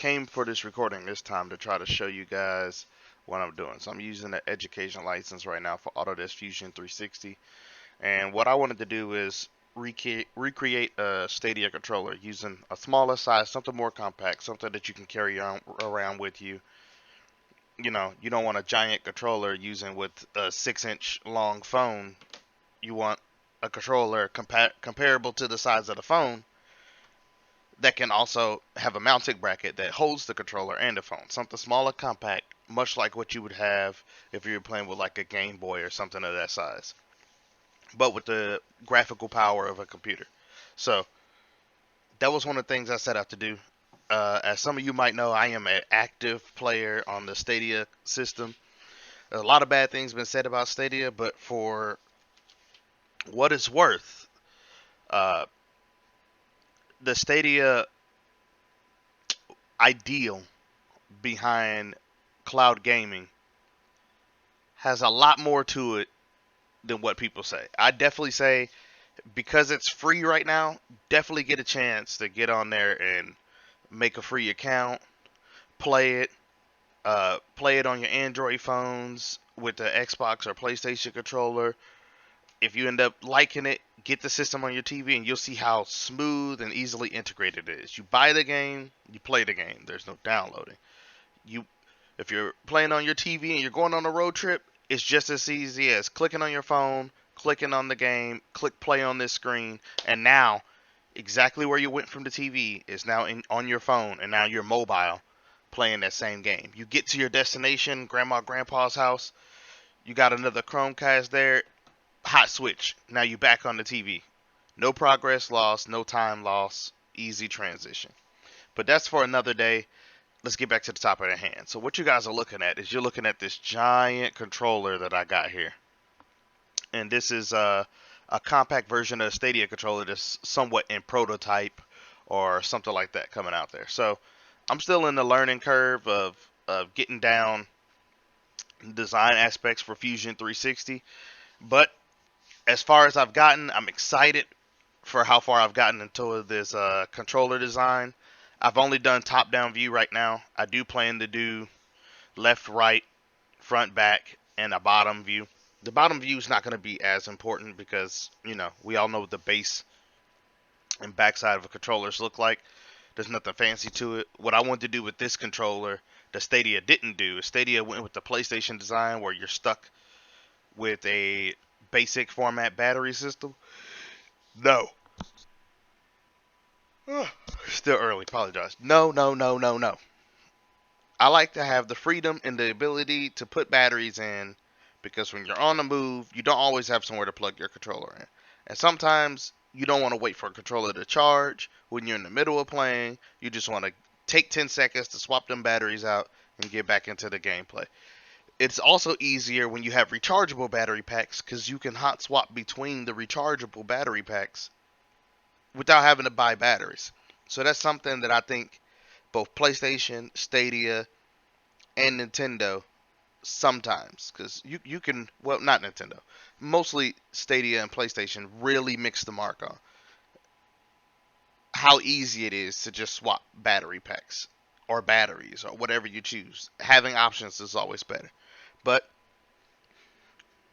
came for this recording this time to try to show you guys what I'm doing. So I'm using the education license right now for Autodesk Fusion 360. And what I wanted to do is recreate a Stadia controller using a smaller size, something more compact, something that you can carry around with you. You know, you don't want a giant controller using with a 6-inch long phone. You want a controller comparable to the size of the phone that can also have a mounting bracket that holds the controller and the phone. Something smaller, compact, much like what you would have if you were playing with like a Game Boy or something of that size, but with the graphical power of a computer. So that was one of the things I set out to do. As some of you might know, I am an active player on the Stadia system. There's a lot of bad things been said about Stadia, but for what it's worth, uh, the Stadia ideal behind cloud gaming has a lot more to it than what people say. I definitely say, because it's free right now, definitely get a chance to get on there and make a free account, play it, play it on your Android phones with the Xbox or PlayStation controller. If you end up liking it, get the system on your TV and you'll see how smooth and easily integrated it is. You buy the game, you play the game. There's no downloading. You If you're playing on your TV and you're going on a road trip, it's just as easy as clicking on your phone, clicking on the game, click play on this screen, and now exactly where you went from the TV is now on your phone, and now you're mobile playing that same game. You get to your destination, grandma, grandpa's house, you got another Chromecast there, hot switch. Now you back on the TV. No progress lost, no time lost, easy transition. But that's for another day. Let's get back to the top of the hand. So what you guys are looking at is you're looking at this giant controller that I got here. And this is a compact version of the Stadia controller that's somewhat in prototype or something like that coming out there. So I'm still in the learning curve of getting down design aspects for Fusion 360. But as far as I've gotten, I'm excited for how far I've gotten into this controller design. I've only done top-down view right now. I do plan to do left, right, front, back, and a bottom view. The bottom view is not going to be as important because, you know, we all know what the base and backside of a controllers look like. There's nothing fancy to it. What I want to do with this controller, the Stadia didn't do, is Stadia went with the PlayStation design where you're stuck with a basic format battery system. No. Still early, apologize. No, no, no, no, no. I like to have the freedom and the ability to put batteries in because when you're on the move, you don't always have somewhere to plug your controller in. And sometimes you don't want to wait for a controller to charge when you're in the middle of playing. You just want to take 10 seconds to swap them batteries out and get back into the gameplay. It's also easier when you have rechargeable battery packs because you can hot swap between the rechargeable battery packs without having to buy batteries. So that's something that I think both PlayStation, Stadia, and Nintendo sometimes, because you can, well, not Nintendo, mostly Stadia and PlayStation really mix the mark on how easy it is to just swap battery packs or batteries or whatever you choose. Having options is always better. But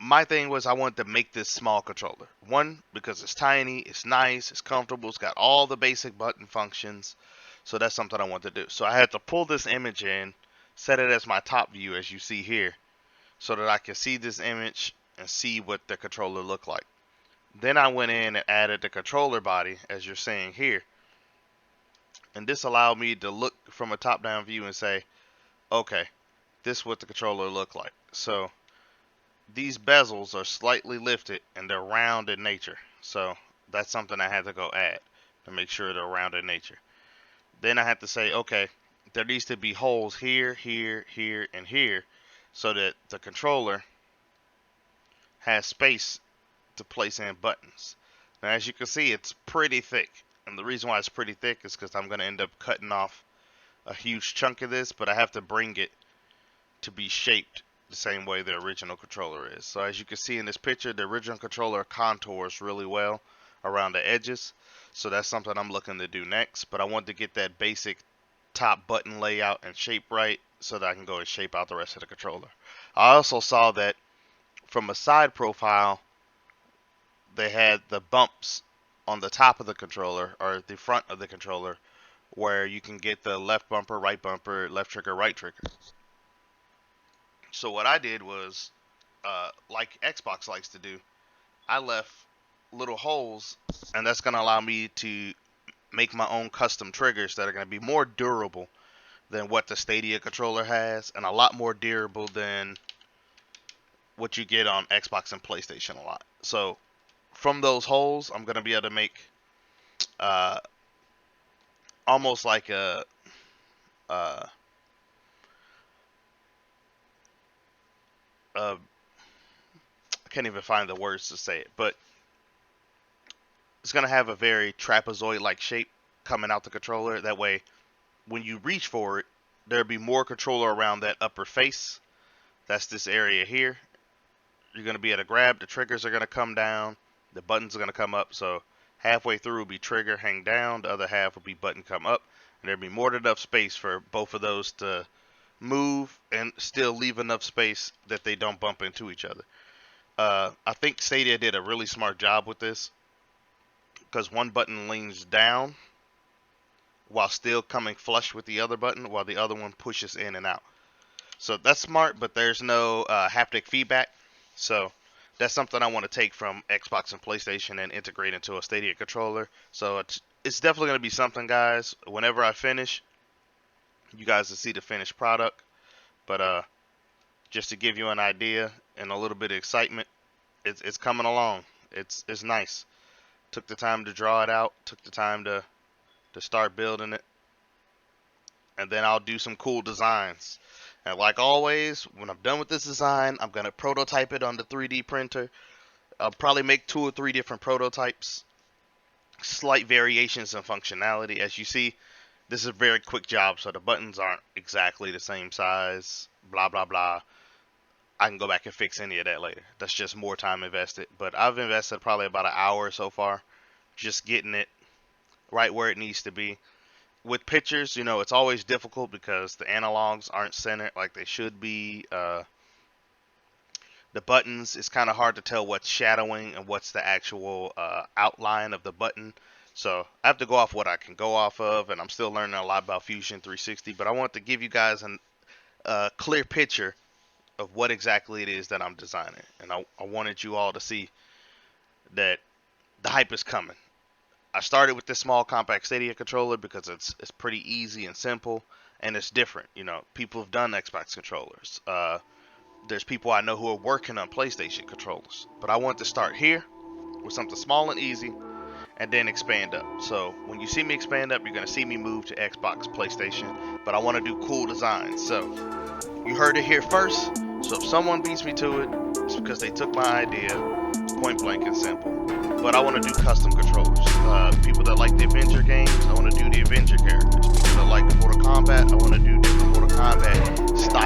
my thing was I wanted to make this small controller. One, because it's tiny, it's nice, it's comfortable, it's got all the basic button functions. So that's something I wanted to do. So I had to pull this image in, set it as my top view as you see here, so that I can see this image and see what the controller looked like. Then I went in and added the controller body as you're seeing here. And this allowed me to look from a top-down view and say, okay, this is what the controller looked like. So these bezels are slightly lifted and they're round in nature. So that's something I had to go add to make sure they're round in nature. Then I had to say, okay, there needs to be holes here, here, here, and here so that the controller has space to place in buttons. Now, as you can see, it's pretty thick. And the reason why it's pretty thick is because I'm going to end up cutting off a huge chunk of this, but I have to bring it to be shaped the same way the original controller is. So as you can see in this picture, the original controller contours really well around the edges. So that's something I'm looking to do next. But I want to get that basic top button layout and shape right so that I can go and shape out the rest of the controller. I also saw that from a side profile, they had the bumps on the top of the controller or the front of the controller where you can get the left bumper, right bumper, left trigger, right trigger. So what I did was, like Xbox likes to do, I left little holes, and that's going to allow me to make my own custom triggers that are going to be more durable than what the Stadia controller has, and a lot more durable than what you get on Xbox and PlayStation a lot. So from those holes, I'm going to be able to make almost like a I can't even find the words to say it, but it's going to have a very trapezoid-like shape coming out the controller. That way, when you reach for it, there'll be more controller around that upper face. That's this area here. You're going to be able to grab. The triggers are going to come down. The buttons are going to come up. So halfway through will be trigger, hang down. The other half will be button, come up. And there'll be more than enough space for both of those to move and still leave enough space that they don't bump into each other. I think Stadia did a really smart job with this because one button leans down while still coming flush with the other button, while the other one pushes in and out. So that's smart, but there's no haptic feedback. So that's something I want to take from Xbox and PlayStation and integrate into a Stadia controller. So it's definitely going to be something, guys. Whenever I finish, you guys will see the finished product. But just to give you an idea and a little bit of excitement, it's coming along. It's nice. Took the time to draw it out. Took the time to start building it. And then I'll do some cool designs. And like always, when I'm done with this design, I'm going to prototype it on the 3D printer. I'll probably make 2 or 3 different prototypes. Slight variations in functionality. As you see, this is a very quick job, so the buttons aren't exactly the same size. Blah, blah, blah. I can go back and fix any of that later. That's just more time invested. But I've invested probably about an hour so far just getting it right where it needs to be. With pictures, you know, it's always difficult because the analogs aren't centered like they should be. The buttons, it's kind of hard to tell what's shadowing and what's the actual outline of the button. So I have to go off what I can go off of, and I'm still learning a lot about Fusion 360. But I want to give you guys a clear picture of what exactly it is that I'm designing. And I wanted you all to see that the hype is coming. I started with this small compact Stadia controller because it's pretty easy and simple, and it's different. You know, people have done Xbox controllers. There's people I know who are working on PlayStation controllers. But I want to start here with something small and easy, and then expand up. So when you see me expand up, you're going to see me move to Xbox, PlayStation, but I want to do cool designs. So you heard it here first. So if someone beats me to it, it's because they took my idea, point blank and simple. But I want to do custom controllers. People that like the Avenger games, I want to do the Avenger characters. People that like Mortal Kombat, I want to do different Mortal Kombat style